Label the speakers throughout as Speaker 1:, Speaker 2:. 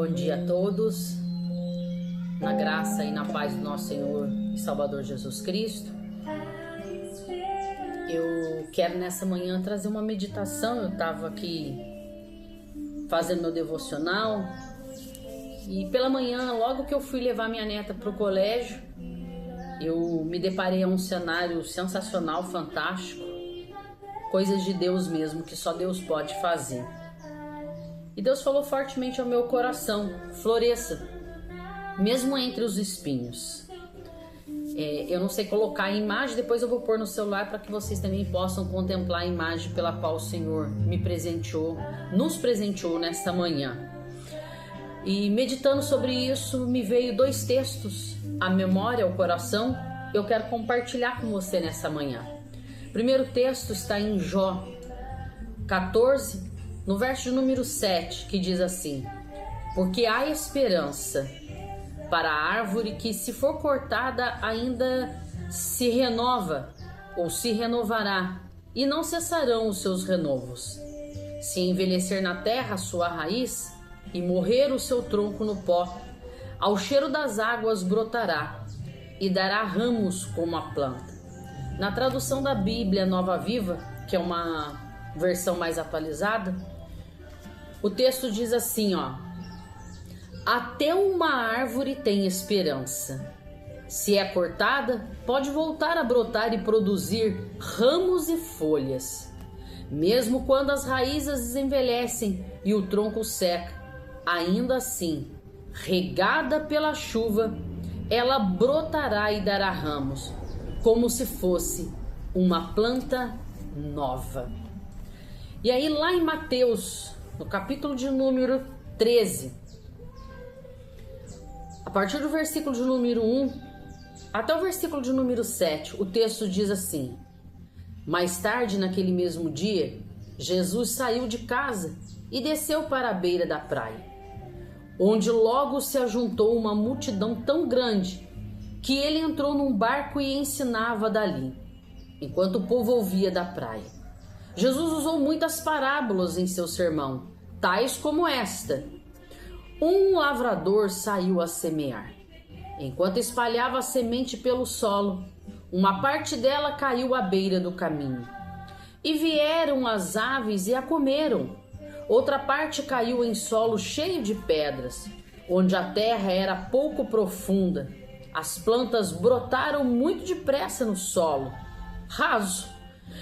Speaker 1: Bom dia a todos, na graça e na paz do nosso Senhor e Salvador Jesus Cristo. Eu quero nessa manhã trazer uma meditação. Eu estava aqui fazendo meu devocional e pela manhã, logo que eu fui levar minha neta para o colégio, eu me deparei a um cenário sensacional, fantástico, coisas de Deus mesmo, que só Deus pode fazer. E Deus falou fortemente ao meu coração: floresça, mesmo entre os espinhos. Eu não sei colocar a imagem, depois eu vou pôr no celular para que vocês também possam contemplar a imagem pela qual o Senhor me presenteou, nos presenteou nesta manhã. E meditando sobre isso, me veio dois textos à memória, ao coração. Eu quero compartilhar com você nessa manhã. O primeiro texto está em Jó 14, no verso de número 7, que diz assim: porque há esperança para a árvore que, se for cortada, ainda se renova ou se renovará, e não cessarão os seus renovos. Se envelhecer na terra a sua raiz e morrer o seu tronco no pó, ao cheiro das águas brotará e dará ramos como a planta. Na tradução da Bíblia Nova Viva, que é uma versão mais atualizada, o texto diz assim, até uma árvore tem esperança. Se é cortada, pode voltar a brotar e produzir ramos e folhas. Mesmo quando as raízes envelhecem e o tronco seca, ainda assim, regada pela chuva, ela brotará e dará ramos, como se fosse uma planta nova. E aí lá em Mateus, no capítulo de número 13, a partir do versículo de número 1 até o versículo de número 7, o texto diz assim: mais tarde, naquele mesmo dia, Jesus saiu de casa e desceu para a beira da praia, onde logo se ajuntou uma multidão tão grande que ele entrou num barco e ensinava dali, enquanto o povo ouvia da praia. Jesus usou muitas parábolas em seu sermão, tais como esta: um lavrador saiu a semear. Enquanto espalhava a semente pelo solo, uma parte dela caiu à beira do caminho, e vieram as aves e a comeram. Outra parte caiu em solo cheio de pedras, onde a terra era pouco profunda. As plantas brotaram muito depressa no solo raso,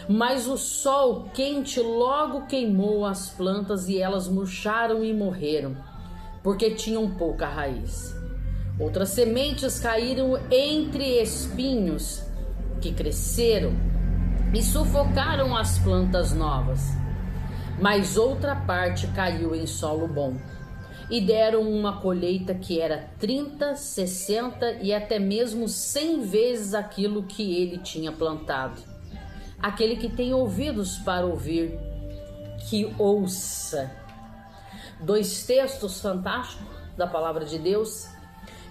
Speaker 1: mas o sol quente logo queimou as plantas e elas murcharam e morreram, porque tinham pouca raiz. Outras sementes caíram entre espinhos, que cresceram e sufocaram as plantas novas. Mas outra parte caiu em solo bom, e deram uma colheita que era 30, 60 e até mesmo 100 vezes aquilo que ele tinha plantado. Aquele que tem ouvidos para ouvir, que ouça. Dois textos fantásticos da palavra de Deus,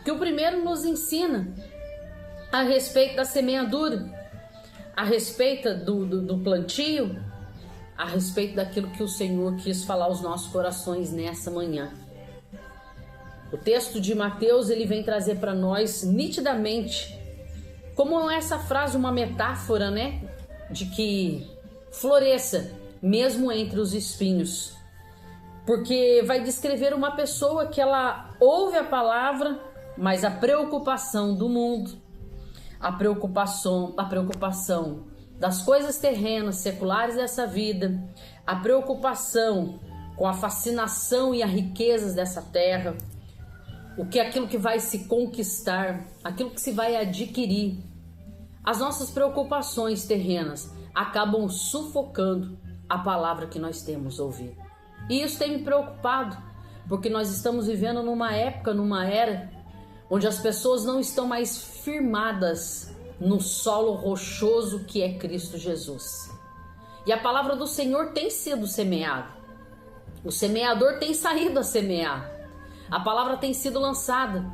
Speaker 1: que o primeiro nos ensina a respeito da semeadura, a respeito do plantio, a respeito daquilo que o Senhor quis falar aos nossos corações nessa manhã. O texto de Mateus, ele vem trazer para nós nitidamente, como essa frase, uma metáfora, de que floresça mesmo entre os espinhos, porque vai descrever uma pessoa que ela ouve a palavra, mas a preocupação do mundo, a preocupação das coisas terrenas, seculares dessa vida, a preocupação com a fascinação e as riquezas dessa terra, aquilo que vai se conquistar, aquilo que se vai adquirir. As nossas preocupações terrenas acabam sufocando a palavra que nós temos ouvido. E isso tem me preocupado, porque nós estamos vivendo numa época, numa era, onde as pessoas não estão mais firmadas no solo rochoso que é Cristo Jesus. E a palavra do Senhor tem sido semeada. O semeador tem saído a semear. A palavra tem sido lançada.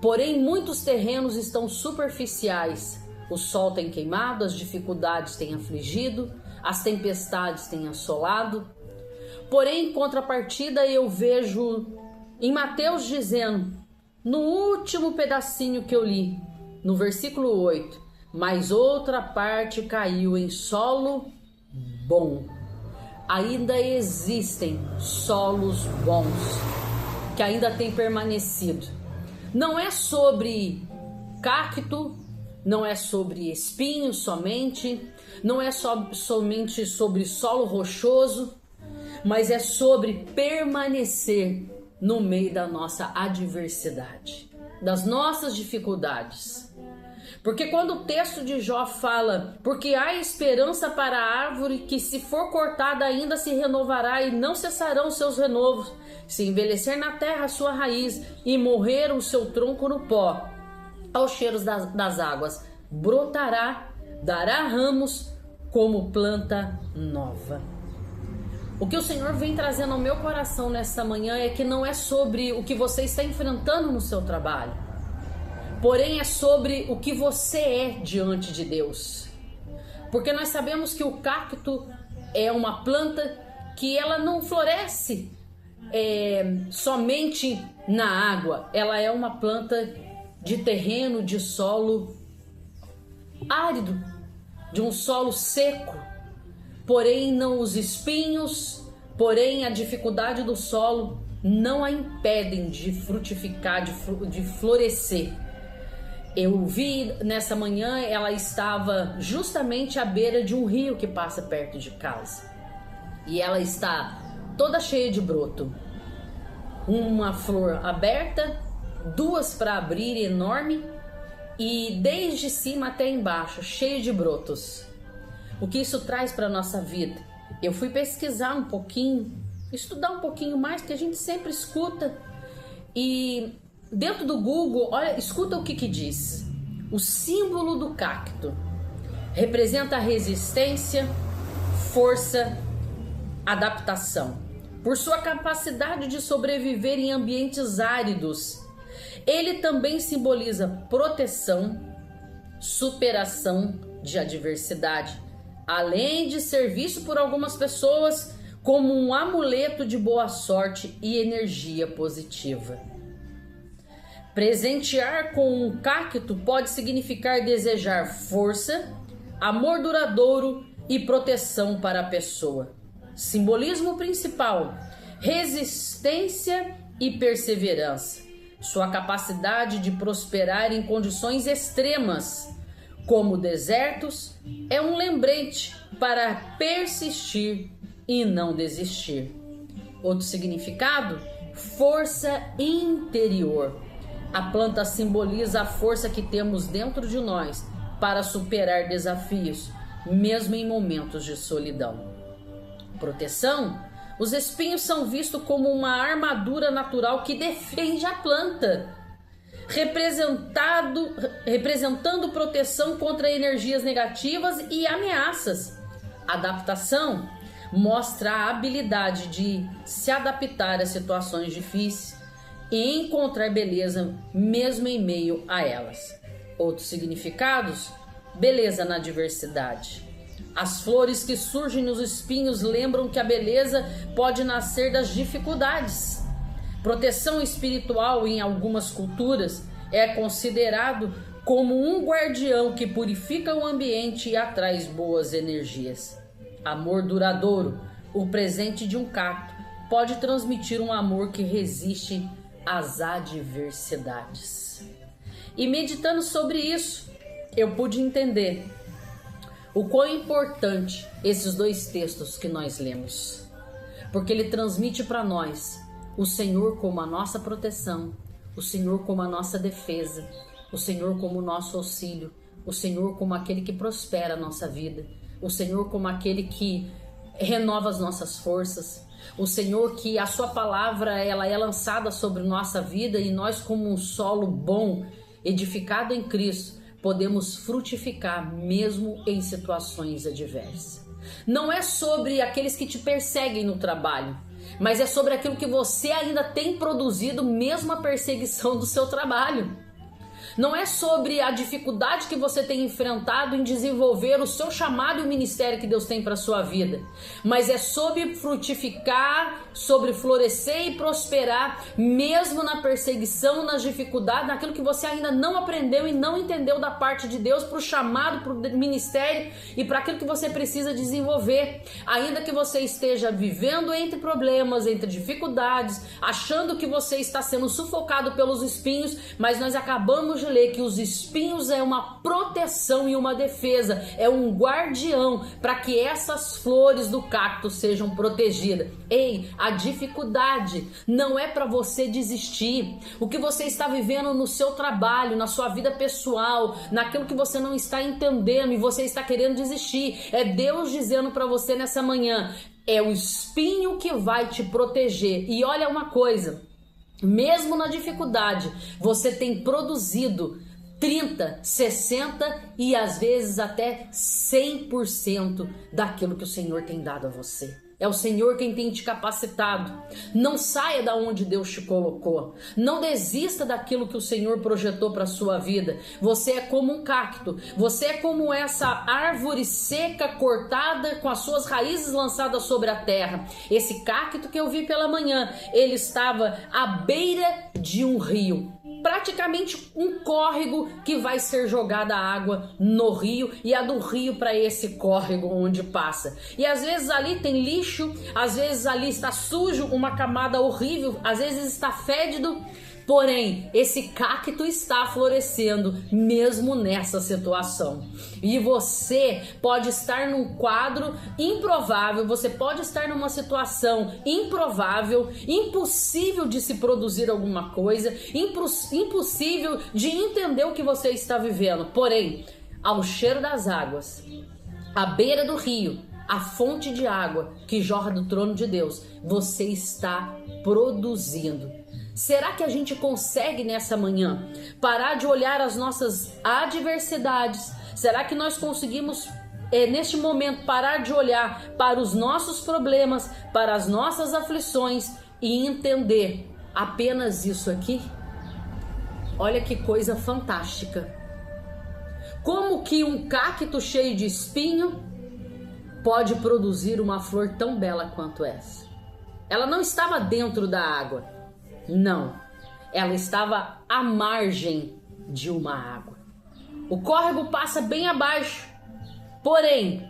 Speaker 1: Porém, muitos terrenos estão superficiais. O sol tem queimado, as dificuldades têm afligido, as tempestades têm assolado. Porém, em contrapartida, eu vejo em Mateus dizendo, no último pedacinho que eu li, no versículo 8, mas outra parte caiu em solo bom. Ainda existem solos bons que ainda têm permanecido. Não é sobre cacto, não é sobre espinhos somente, não é somente sobre solo rochoso, mas é sobre permanecer no meio da nossa adversidade, das nossas dificuldades. Porque quando o texto de Jó fala, porque há esperança para a árvore que se for cortada ainda se renovará e não cessarão seus renovos, se envelhecer na terra a sua raiz e morrer o seu tronco no pó, aos cheiros das águas, brotará, dará ramos como planta nova. O que o Senhor vem trazendo ao meu coração nessa manhã é que não é sobre o que você está enfrentando no seu trabalho, porém é sobre o que você é diante de Deus. Porque nós sabemos que o cacto é uma planta que ela não floresce somente na água, ela é uma planta de terreno, de solo árido, de um solo seco. Porém, não os espinhos, porém a dificuldade do solo não a impedem de frutificar, de florescer. Eu vi nessa manhã, ela estava justamente à beira de um rio que passa perto de casa. E ela está toda cheia de broto. Uma flor aberta, duas para abrir, enorme, e desde cima até embaixo, cheio de brotos. O que isso traz para a nossa vida? Eu fui pesquisar um pouquinho, estudar um pouquinho mais, que a gente sempre escuta. E dentro do Google, olha, escuta o que diz. O símbolo do cacto representa a resistência, força, adaptação. Por sua capacidade de sobreviver em ambientes áridos, ele também simboliza proteção, superação de adversidade, além de ser visto por algumas pessoas como um amuleto de boa sorte e energia positiva. Presentear com um cacto pode significar desejar força, amor duradouro e proteção para a pessoa. Simbolismo principal: resistência e perseverança. Sua capacidade de prosperar em condições extremas, como desertos, é um lembrete para persistir e não desistir. Outro significado: força interior. A planta simboliza a força que temos dentro de nós para superar desafios, mesmo em momentos de solidão. Proteção: os espinhos são vistos como uma armadura natural que defende a planta, representando proteção contra energias negativas e ameaças. Adaptação mostra a habilidade de se adaptar a situações difíceis e encontrar beleza mesmo em meio a elas. Outros significados: beleza na diversidade. As flores que surgem nos espinhos lembram que a beleza pode nascer das dificuldades. Proteção espiritual em algumas culturas é considerado como um guardião que purifica o ambiente e atrai boas energias. Amor duradouro: o presente de um cacto pode transmitir um amor que resiste às adversidades. E meditando sobre isso, eu pude entender o quão importante esses dois textos que nós lemos, porque ele transmite para nós o Senhor como a nossa proteção, o Senhor como a nossa defesa, o Senhor como o nosso auxílio, o Senhor como aquele que prospera a nossa vida, o Senhor como aquele que renova as nossas forças, o Senhor que a sua palavra ela é lançada sobre nossa vida e nós, como um solo bom, edificado em Cristo, podemos frutificar mesmo em situações adversas. Não é sobre aqueles que te perseguem no trabalho, mas é sobre aquilo que você ainda tem produzido mesmo a perseguição do seu trabalho. Não é sobre a dificuldade que você tem enfrentado em desenvolver o seu chamado e o ministério que Deus tem para sua vida, mas é sobre frutificar, sobre florescer e prosperar, mesmo na perseguição, nas dificuldades, naquilo que você ainda não aprendeu e não entendeu da parte de Deus para o chamado, para o ministério e para aquilo que você precisa desenvolver. Ainda que você esteja vivendo entre problemas, entre dificuldades, achando que você está sendo sufocado pelos espinhos, mas nós acabamos de ler que os espinhos é uma proteção e uma defesa, é um guardião para que essas flores do cacto sejam protegidas. Ei, a dificuldade não é para você desistir. O que você está vivendo no seu trabalho, na sua vida pessoal, naquilo que você não está entendendo e você está querendo desistir, é Deus dizendo para você nessa manhã, é o espinho que vai te proteger. E olha uma coisa, mesmo na dificuldade, você tem produzido 30, 60 e às vezes até 100% daquilo que o Senhor tem dado a você. É o Senhor quem tem te capacitado. Não saia da onde Deus te colocou. Não desista daquilo que o Senhor projetou para a sua vida. Você é como um cacto. Você é como essa árvore seca, cortada, com as suas raízes lançadas sobre a terra. Esse cacto que eu vi pela manhã, ele estava à beira de um rio. Praticamente um córrego que vai ser jogada água no rio e a do rio para esse córrego onde passa. E às vezes ali tem lixo, às vezes ali está sujo, uma camada horrível, às vezes está fédido. Porém, esse cacto está florescendo mesmo nessa situação. E você pode estar num quadro improvável, você pode estar numa situação improvável, impossível de se produzir alguma coisa, impossível de entender o que você está vivendo. Porém, ao cheiro das águas, à beira do rio, a fonte de água que jorra do trono de Deus, você está produzindo. Será que a gente consegue nessa manhã parar de olhar as nossas adversidades? Será que nós conseguimos neste momento parar de olhar para os nossos problemas, para as nossas aflições e entender apenas isso aqui? Olha que coisa fantástica! Como que um cacto cheio de espinho pode produzir uma flor tão bela quanto essa? Ela não estava dentro da água. Não, ela estava à margem de uma água. O córrego passa bem abaixo, porém,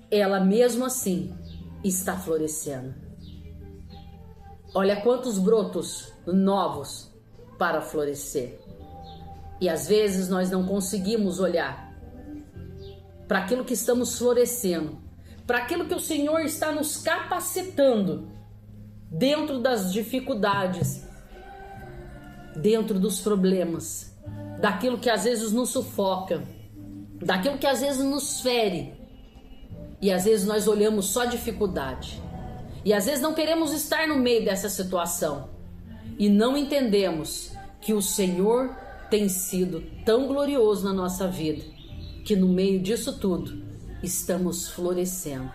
Speaker 1: ela mesmo assim está florescendo. Olha quantos brotos novos para florescer. E às vezes nós não conseguimos olhar para aquilo que estamos florescendo, para aquilo que o Senhor está nos capacitando dentro das dificuldades, dentro dos problemas, daquilo que às vezes nos sufoca, daquilo que às vezes nos fere. E às vezes nós olhamos só dificuldade. E às vezes não queremos estar no meio dessa situação. E não entendemos que o Senhor tem sido tão glorioso na nossa vida, que no meio disso tudo estamos florescendo.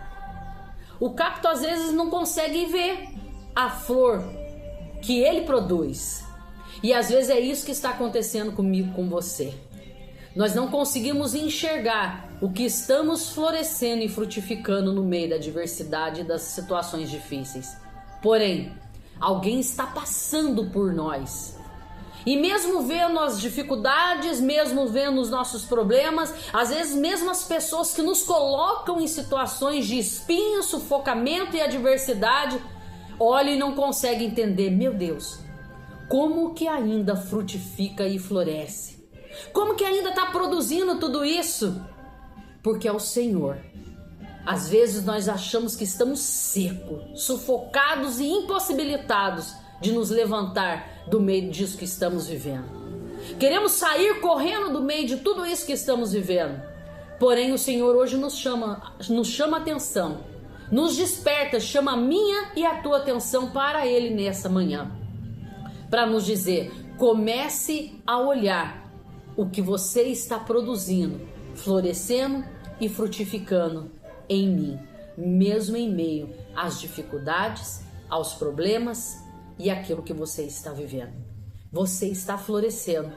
Speaker 1: O cacto às vezes não consegue ver a flor que ele produz. E às vezes é isso que está acontecendo comigo, com você. Nós não conseguimos enxergar o que estamos florescendo e frutificando no meio da adversidade e das situações difíceis. Porém, alguém está passando por nós. E mesmo vendo as dificuldades, mesmo vendo os nossos problemas, às vezes mesmo as pessoas que nos colocam em situações de espinho, sufocamento e adversidade, olha e não consegue entender, meu Deus, como que ainda frutifica e floresce? Como que ainda está produzindo tudo isso? Porque é o Senhor. Às vezes nós achamos que estamos secos, sufocados e impossibilitados de nos levantar do meio disso que estamos vivendo. Queremos sair correndo do meio de tudo isso que estamos vivendo. Porém, o Senhor hoje nos chama atenção, nos desperta, chama a minha e a tua atenção para Ele nessa manhã, para nos dizer, comece a olhar o que você está produzindo, florescendo e frutificando em mim, mesmo em meio às dificuldades, aos problemas e aquilo que você está vivendo. você está florescendo.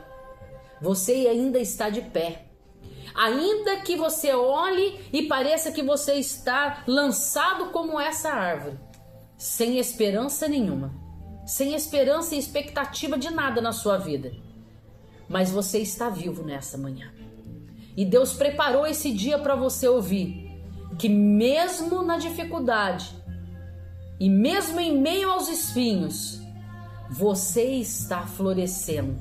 Speaker 1: Você ainda está de pé. Ainda que você olhe e pareça que você está lançado como essa árvore, sem esperança nenhuma, sem esperança e expectativa de nada na sua vida. Mas você está vivo nessa manhã. E Deus preparou esse dia para você ouvir que mesmo na dificuldade e mesmo em meio aos espinhos, você está florescendo.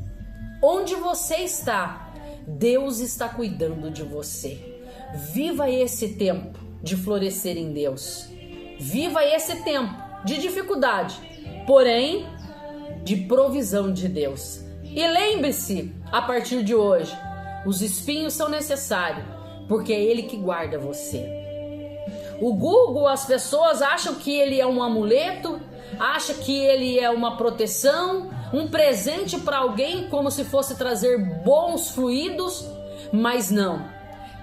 Speaker 1: Onde você está, Deus está cuidando de você. Viva esse tempo de florescer em Deus. Viva esse tempo de dificuldade, porém de provisão de Deus. E lembre-se, a partir de hoje, os espinhos são necessários, porque é Ele que guarda você. O Google, as pessoas acham que ele é um amuleto, acham que ele é uma proteção, um presente para alguém, como se fosse trazer bons fluidos, mas não.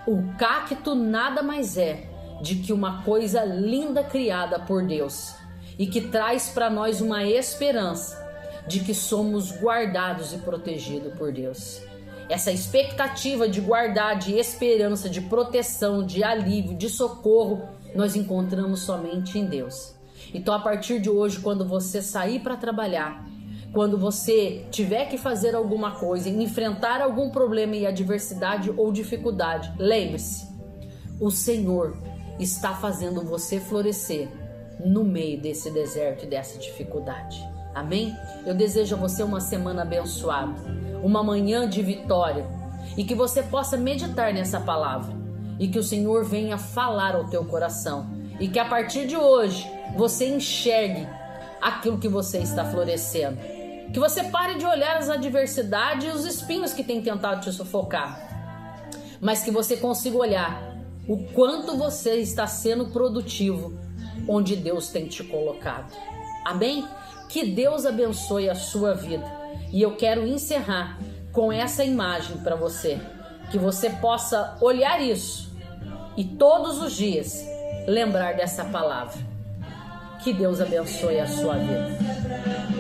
Speaker 1: O cacto nada mais é de que uma coisa linda criada por Deus e que traz para nós uma esperança de que somos guardados e protegidos por Deus. Essa expectativa de guardar, de esperança, de proteção, de alívio, de socorro, nós encontramos somente em Deus. Então, a partir de hoje, quando você sair para trabalhar, quando você tiver que fazer alguma coisa, enfrentar algum problema e adversidade ou dificuldade, lembre-se, o Senhor está fazendo você florescer no meio desse deserto e dessa dificuldade. Amém? Eu desejo a você uma semana abençoada, uma manhã de vitória, e que você possa meditar nessa palavra e que o Senhor venha falar ao teu coração e que a partir de hoje você enxergue aquilo que você está florescendo. Que você pare de olhar as adversidades e os espinhos que têm tentado te sufocar, mas que você consiga olhar o quanto você está sendo produtivo onde Deus tem te colocado. Amém? Que Deus abençoe a sua vida. E eu quero encerrar com essa imagem para você, que você possa olhar isso e todos os dias lembrar dessa palavra. Que Deus abençoe a sua vida.